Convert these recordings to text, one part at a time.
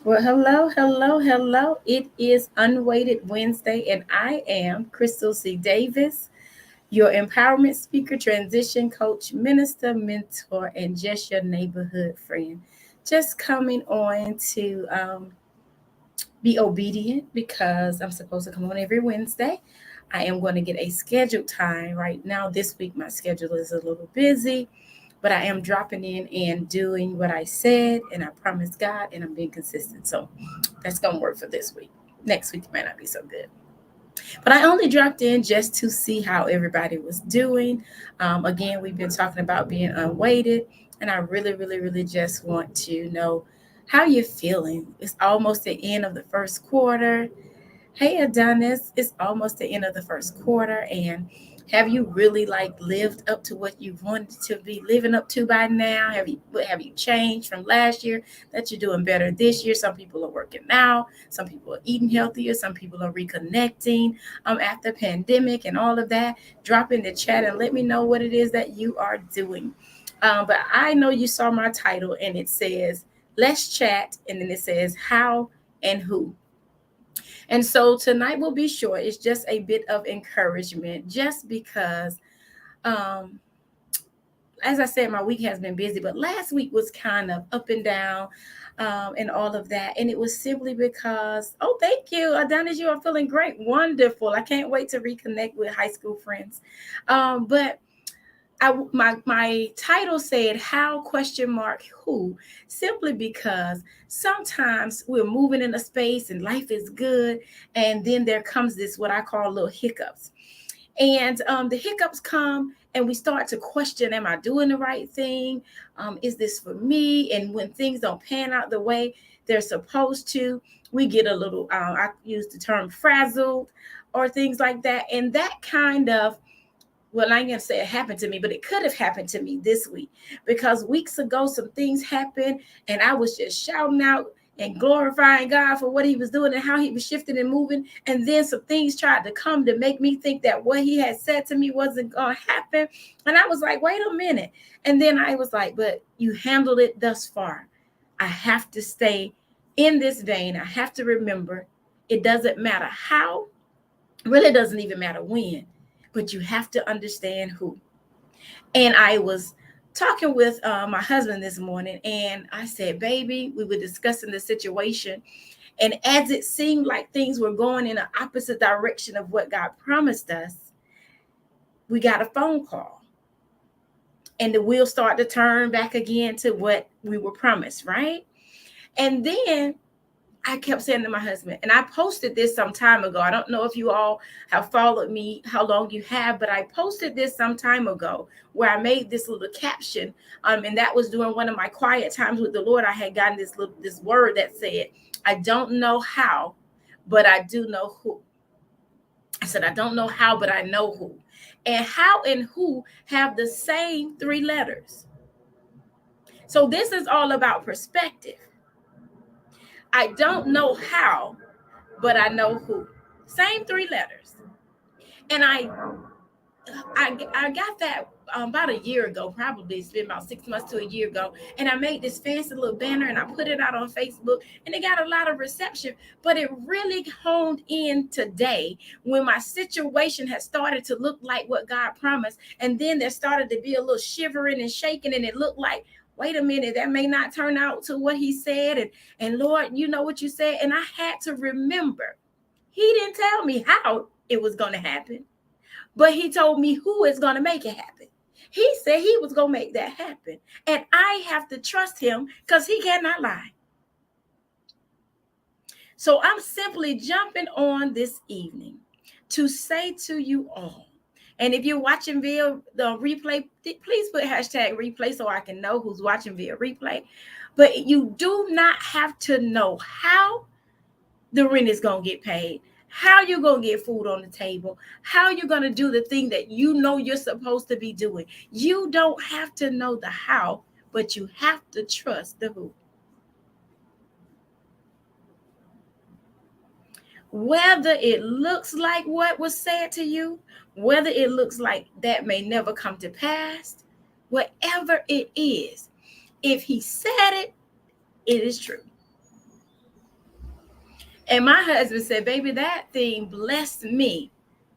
Well, hello. It is UnWeighted Wednesday, and I am Crystal C. Davis, your empowerment speaker, transition coach, minister, mentor, and just your neighborhood friend. Just coming on to be obedient because I'm supposed to come on every Wednesday. I am going to get a scheduled time right now. This week, my schedule is a little busy, but I am dropping in and doing what I said, and I promise God, and I'm being consistent. So that's going to work for this week. Next week might not be so good. But I only dropped in just to see how everybody was doing. Again, we've been talking about being unweighted, and I really just want to know how you're feeling. It's almost the end of the first quarter. Hey Adonis, it's almost the end of the first quarter, and have you really lived up to what you wanted to be living up to by now? Have you changed from last year that you're doing better this year? Some people are working out, some people are eating healthier, some people are reconnecting after pandemic and all of that. Drop in the chat and let me know what it is that you are doing. But I know you saw my title and it says let's chat, and then it says how and who. And so tonight will be short. It's just a bit of encouragement, just because, um, as I said, my week has been busy, but last week was kind of up and down and all of that. And it was simply because, oh, thank you. Adonis, you are feeling great. Wonderful. I can't wait to reconnect with high school friends. But my title said how question mark who, simply because sometimes we're moving in a space and life is good, and then there comes this what I call little hiccups, and the hiccups come and we start to question, am I doing the right thing? Is this for me? And when things don't pan out the way they're supposed to, we get a little I use the term frazzled or things like that, and that kind of, well, I ain't gonna say it happened to me, but it could have happened to me this week, because weeks ago some things happened and I was just shouting out and glorifying God for what he was doing and how he was shifting and moving. And then some things tried to come to make me think that what he had said to me wasn't gonna happen. And I was like, wait a minute. And then I was like, but you handled it thus far. I have to stay in this vein. I have to remember it doesn't matter how, really doesn't even matter when, but you have to understand who. And I was talking with my husband this morning, and I said, baby, we were discussing the situation. And as it seemed like things were going in an opposite direction of what God promised us, we got a phone call. And the wheel started to turn back again to what we were promised, right? And then I kept saying to my husband, and I posted this some time ago. I don't know if you all have followed me, how long you have, but I posted this some time ago where I made this little caption. And that was during one of my quiet times with the Lord. I had gotten this word that said, I don't know how, but I do know who. I said, I don't know how, but I know who. And how and who have the same three letters. So this is all about perspective. I don't know how, but I know who. Same three letters. And I got that about a year ago, probably it's been about 6 months to a year ago. And I made this fancy little banner and I put it out on Facebook, and it got a lot of reception. But it really honed in today when my situation had started to look like what God promised. And then there started to be a little shivering and shaking, and it looked like, wait a minute, that may not turn out to what he said. And Lord, you know what you said. And I had to remember, he didn't tell me how it was going to happen, but he told me who is going to make it happen. He said he was going to make that happen. And I have to trust him because he cannot lie. So I'm simply jumping on this evening to say to you all, and if you're watching via the replay, please put hashtag replay so I can know who's watching via replay. But you do not have to know how the rent is going to get paid, how you're going to get food on the table, how you're going to do the thing that you know you're supposed to be doing. You don't have to know the how, but you have to trust the who. Whether it looks like what was said to you, whether it looks like that may never come to pass, whatever it is, if he said it, it is true. And my husband said, baby, that thing blessed me.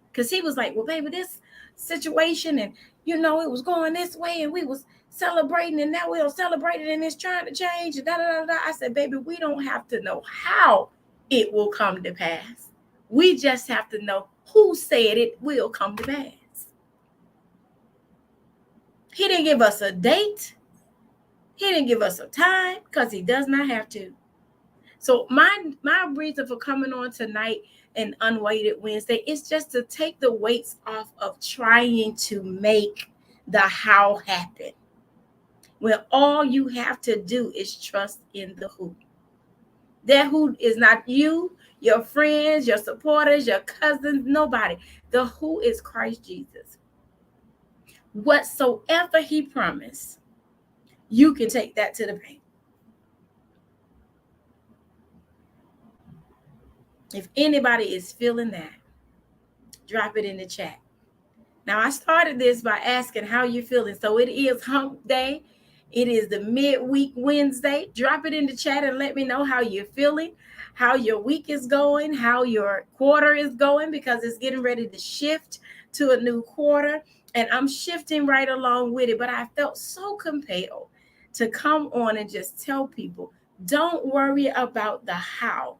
Because he was like, well, baby, this situation, and it was going this way, and we was celebrating, and now we don't celebrate it, and it's trying to change, and da da da da. I said, baby, we don't have to know how it will come to pass. We just have to know who said it will come to pass. He didn't give us a date. He didn't give us a time, because he does not have to. So my reason for coming on tonight and UnWeighted Wednesday is just to take the weights off of trying to make the how happen, when all you have to do is trust in the who. That who is not you, your friends, your supporters, your cousins, nobody. The who is Christ Jesus. Whatsoever he promised, you can take that to the bank. If anybody is feeling that, drop it in the chat. Now, I started this by asking how you feeling. So it is hump day. It is the midweek Wednesday. Drop it in the chat and let me know how you're feeling, how your week is going, how your quarter is going, because it's getting ready to shift to a new quarter. And I'm shifting right along with it. But I felt so compelled to come on and just tell people, don't worry about the how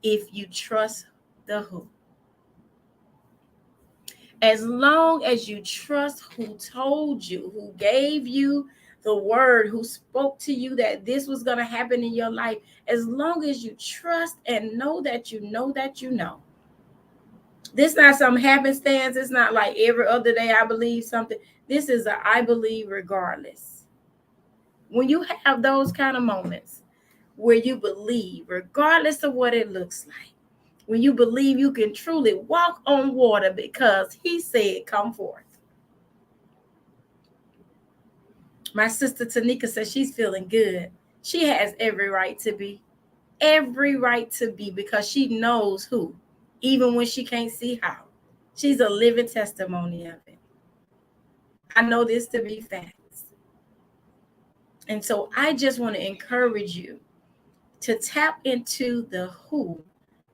if you trust the who. As long as you trust who told you, who gave you the word, who spoke to you that this was going to happen in your life, as long as you trust and know that you know that you know. This is not some happenstance. It's not like every other day I believe something. This is a I believe regardless. When you have those kind of moments where you believe, regardless of what it looks like, when you believe you can truly walk on water because he said, come forth. My sister Tanika says she's feeling good. She has every right to be. Every right to be, because she knows who, even when she can't see how. She's a living testimony of it. I know this to be facts. And so I just want to encourage you to tap into the who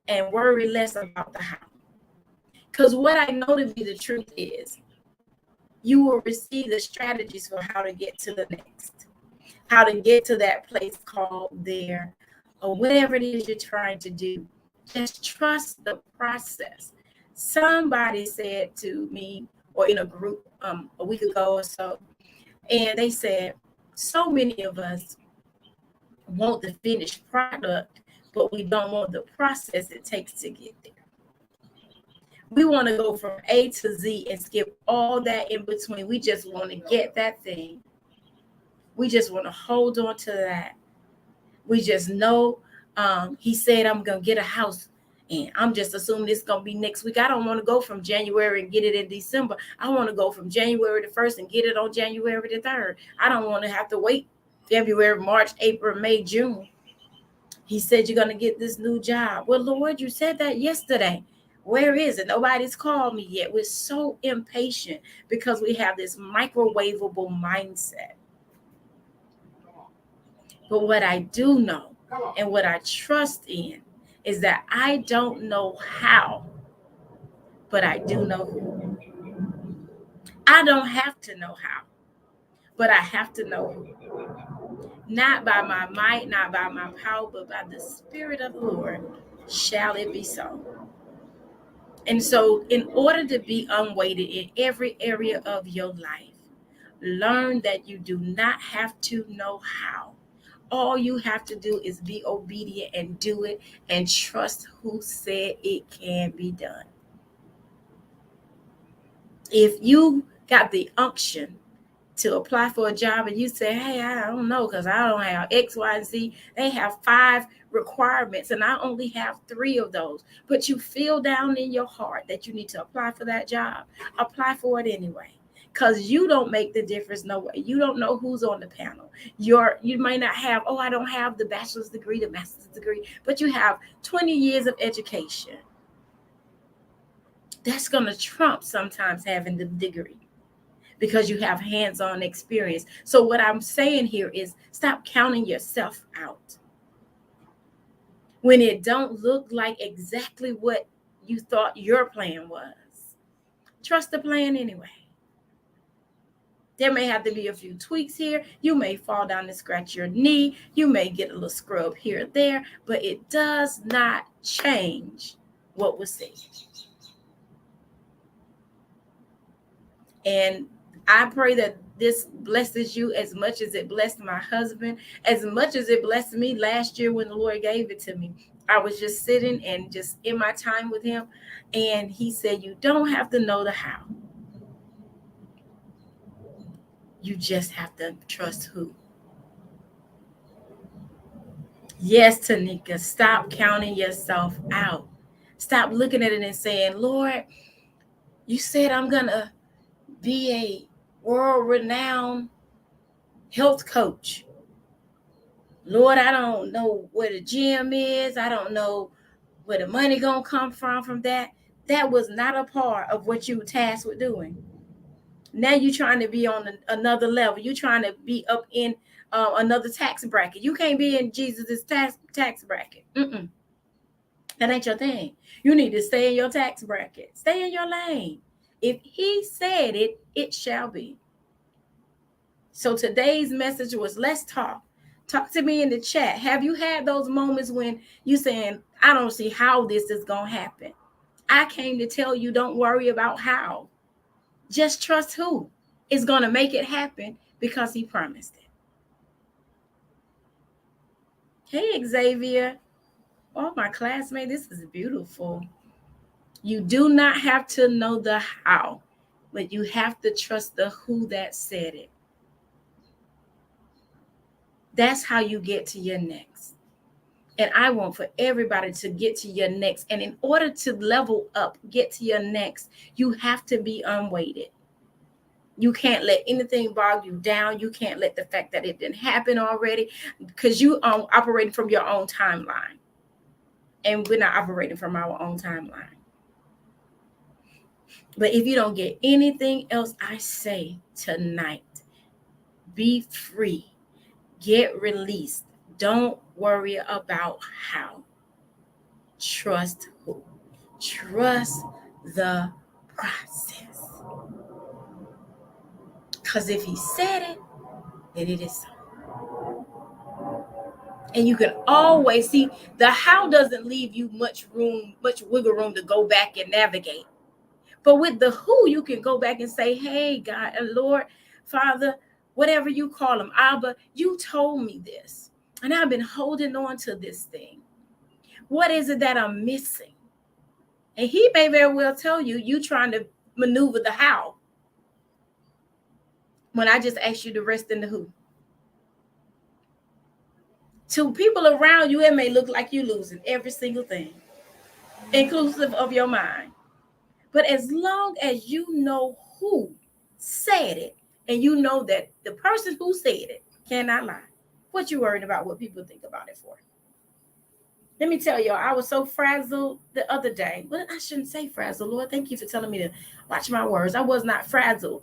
and worry less about the how. Because what I know to be the truth is, you will receive the strategies for how to get to the next, how to get to that place called there, or whatever it is you're trying to do. Just trust the process. Somebody said to me, or in a group a week ago or so, and they said, so many of us want the finished product, but we don't want the process it takes to get there. We want to go from A to Z and skip all that in between. We just want to get that thing. We just want to hold on to that. We just know he said, I'm going to get a house, and I'm just assuming it's going to be next week. I don't want to go from January and get it in December. I want to go from January the 1st and get it on January the 3rd. I don't want to have to wait February, March, April, May, June. He said, you're going to get this new job. Well, Lord, you said that yesterday. Where is it? Nobody's called me yet. We're so impatient because we have this microwavable mindset. But what I do know and what I trust in is that I don't know how, but I do know who. I don't have to know how, but I have to know who. Not by my might, not by my power, but by the Spirit of the Lord shall it be so. And so in order to be unweighted in every area of your life, learn that you do not have to know how. All you have to do is be obedient and do it, and trust who said it can be done. If you got the unction to apply for a job and you say, hey, I don't know because I don't have X, Y, and Z. They have 5 requirements and I only have 3 of those. But you feel down in your heart that you need to apply for that job. Apply for it anyway. Because you don't make the difference, no way. You don't know who's on the panel. You might not have, I don't have the bachelor's degree, the master's degree, but you have 20 years of education. That's going to trump sometimes having the degree, because you have hands-on experience. So what I'm saying here is stop counting yourself out. when it don't look like exactly what you thought your plan was. Trust the plan anyway. There may have to be a few tweaks here. You may fall down and scratch your knee. You may get a little scrub here or there, but it does not change what was said. And I pray that this blesses you as much as it blessed my husband, as much as it blessed me last year when the Lord gave it to me. I was just sitting and just in my time with him, and he said, you don't have to know the how. You just have to trust who. Yes, Tanika, stop counting yourself out. Stop looking at it and saying, Lord, you said I'm going to be a world-renowned health coach. Lord, I don't know where the gym is. I don't know where the money going to come from that. That was not a part of what you were tasked with doing. Now you're trying to be on another level. You're trying to be up in another tax bracket. You can't be in Jesus' tax bracket. That ain't your thing. You need to stay in your tax bracket. Stay in your lane. If he said it, it shall be. So today's message was, let's talk. Talk to me in the chat. Have you had those moments when you saying, I don't see how this is going to happen? I came to tell you, don't worry about how. Just trust who is going to make it happen, because he promised it. Hey, Xavier. Oh, my classmate, this is beautiful. You do not have to know the how, but you have to trust the who that said it. That's how you get to your next. And I want for everybody to get to your next. And in order to level up, get to your next, you have to be unweighted. You can't let anything bog you down. You can't let the fact that it didn't happen already, because you are operating from your own timeline. And we're not operating from our own timeline. But if you don't get anything else I say tonight, be free. Get released. Don't worry about how. Trust who? Trust the process. Because if he said it, then it is so. And you can always see the how doesn't leave you much wiggle room to go back and navigate. But with the who, you can go back and say, hey, God, Lord, Father, whatever you call him, Abba, you told me this, and I've been holding on to this thing. What is it that I'm missing? And he may very well tell you, you trying to maneuver the how, when I just asked you to rest in the who. To people around you, it may look like you're losing every single thing, inclusive of your mind. But as long as you know who said it, and you know that the person who said it cannot lie, what you worried about what people think about it for? Let me tell y'all, I was so frazzled the other day. Well, I shouldn't say frazzled. Lord, thank you for telling me to watch my words. I was not frazzled,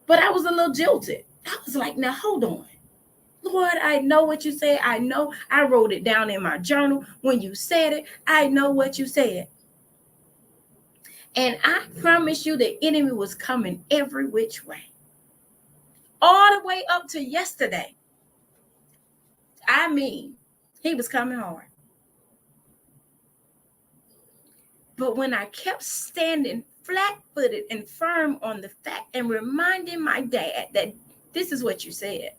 but I was a little jilted. I was like, now hold on. Lord, I know what you said. I know. I wrote it down in my journal. When you said it, I know what you said. And I promise you, the enemy was coming every which way. All the way up to yesterday. I mean, he was coming hard. But when I kept standing flat-footed and firm on the fact and reminding my dad that this is what you said.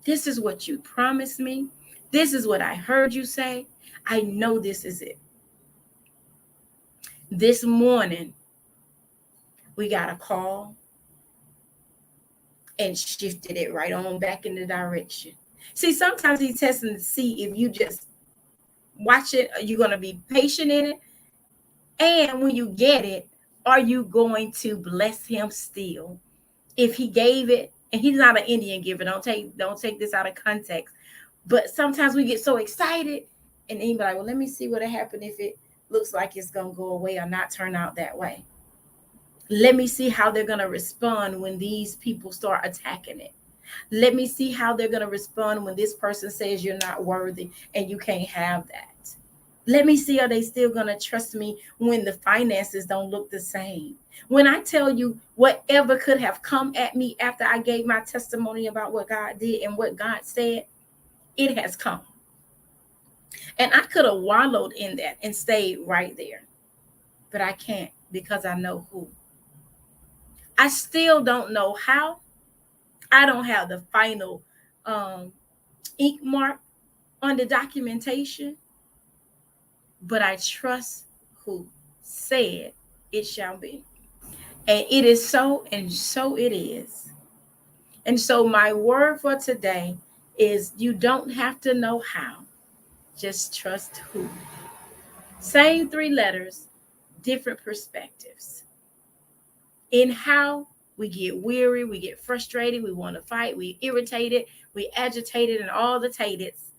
This is what you promised me. This is what I heard you say. I know this is it. This morning, we got a call and shifted it right on back in the direction. See, sometimes he's testing to see if you just watch it, are you going to be patient in it? And when you get it, are you going to bless him still? If he gave it, and he's not an Indian giver, don't take this out of context. But sometimes we get so excited, and then you be like, well, let me see what'll happen if it looks like it's going to go away or not turn out that way. Let me see how they're going to respond when these people start attacking it. Let me see how they're going to respond when this person says you're not worthy and you can't have that. Let me see, are they still going to trust me when the finances don't look the same? When I tell you whatever could have come at me after I gave my testimony about what God did and what God said, it has come. And I could have wallowed in that and stayed right there. But I can't, because I know who. I still don't know how. I don't have the final ink mark on the documentation, but I trust who said it shall be. And it is so, and so it is. And so my word for today is, you don't have to know how, just trust who. Same three letters, different perspectives. In how, we get weary, we get frustrated, we want to fight, we irritated, we agitated, and all the tateds.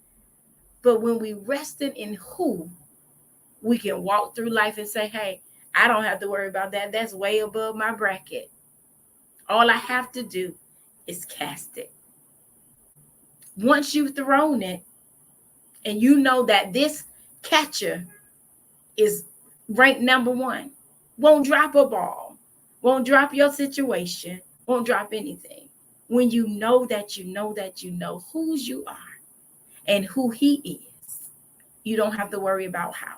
But when we rested in who, we can walk through life and say, hey, I don't have to worry about that. That's way above my bracket. All I have to do is cast it. Once you've thrown it, and you know that this catcher is ranked number one, won't drop a ball, won't drop your situation, won't drop anything. When you know that you know that you know whose you are and who he is, you don't have to worry about how.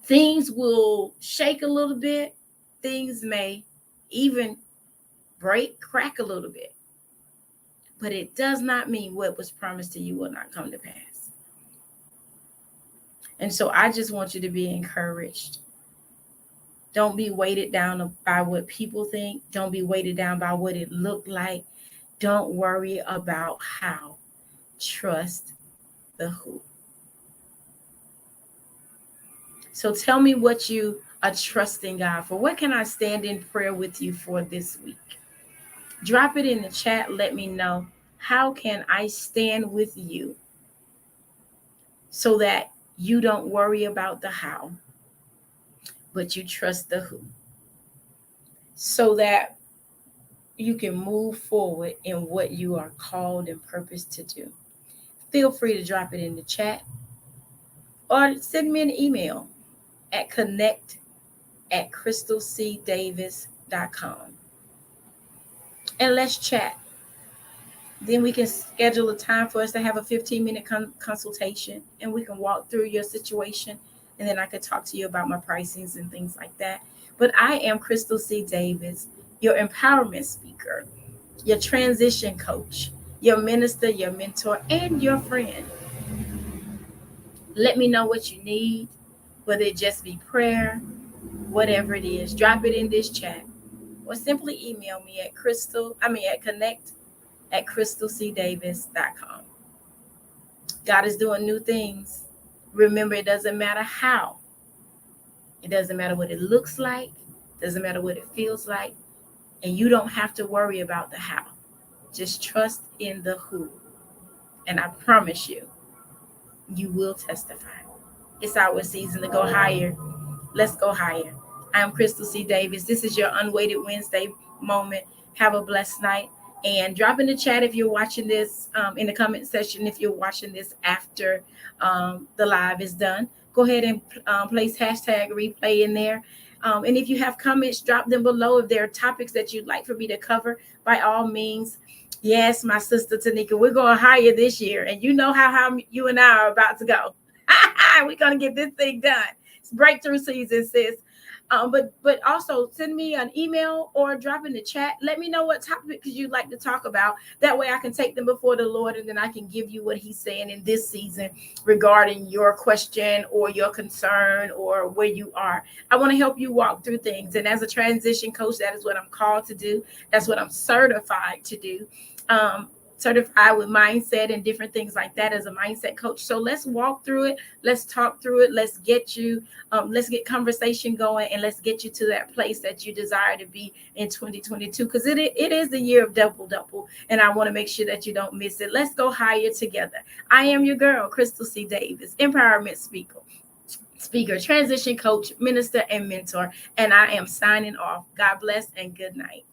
Things will shake a little bit. Things may even break, crack a little bit. But it does not mean what was promised to you will not come to pass. And so I just want you to be encouraged. Don't be weighted down by what people think. Don't be weighted down by what it looked like. Don't worry about how. Trust the who. So tell me what you are trusting God for. What can I stand in prayer with you for this week? Drop it in the chat. Let me know. How can I stand with you so that you don't worry about the how, but you trust the who, so that you can move forward in what you are called and purposed to do? Feel free to drop it in the chat or send me an email at connect@crystalcdavis.com and let's chat. Then we can schedule a time for us to have a 15-minute consultation, and we can walk through your situation, and then I could talk to you about my pricings and things like that. But I am Crystal C. Davis, your empowerment speaker, your transition coach, your minister, your mentor, and your friend. Let me know what you need, whether it just be prayer, whatever it is. Drop it in this chat, or simply email me at connect@crystalcdavis.com. God is doing new things. Remember, it doesn't matter how. It doesn't matter what it looks like. It doesn't matter what it feels like. And you don't have to worry about the how. Just trust in the who. And I promise you, you will testify. It's our season to go higher. Let's go higher. I'm Crystal C. Davis. This is your UnWeighted Wednesday moment. Have a blessed night. And drop in the chat if you're watching this, in the comment section, if you're watching this after the live is done. Go ahead and place hashtag replay in there. And if you have comments, drop them below. If there are topics that you'd like for me to cover, by all means. Yes, my sister Tanika, we're going higher this year. And you know how you and I are about to go. We're going to get this thing done. It's breakthrough season, sis. But also send me an email or drop in the chat. Let me know what topics you'd like to talk about. That way I can take them before the Lord, and then I can give you what he's saying in this season regarding your question or your concern or where you are. I want to help you walk through things. And as a transition coach, that is what I'm called to do. That's what I'm certified to do. Certified with mindset and different things like that as a mindset coach. So let's walk through it. Let's talk through it. Let's get conversation going, and let's get you to that place that you desire to be in 2022, because it is the year of double, and I want to make sure that you don't miss it. Let's go higher together. I am your girl, Crystal C. Davis, empowerment speaker, transition coach, minister, and mentor, and I am signing off. God bless and good night.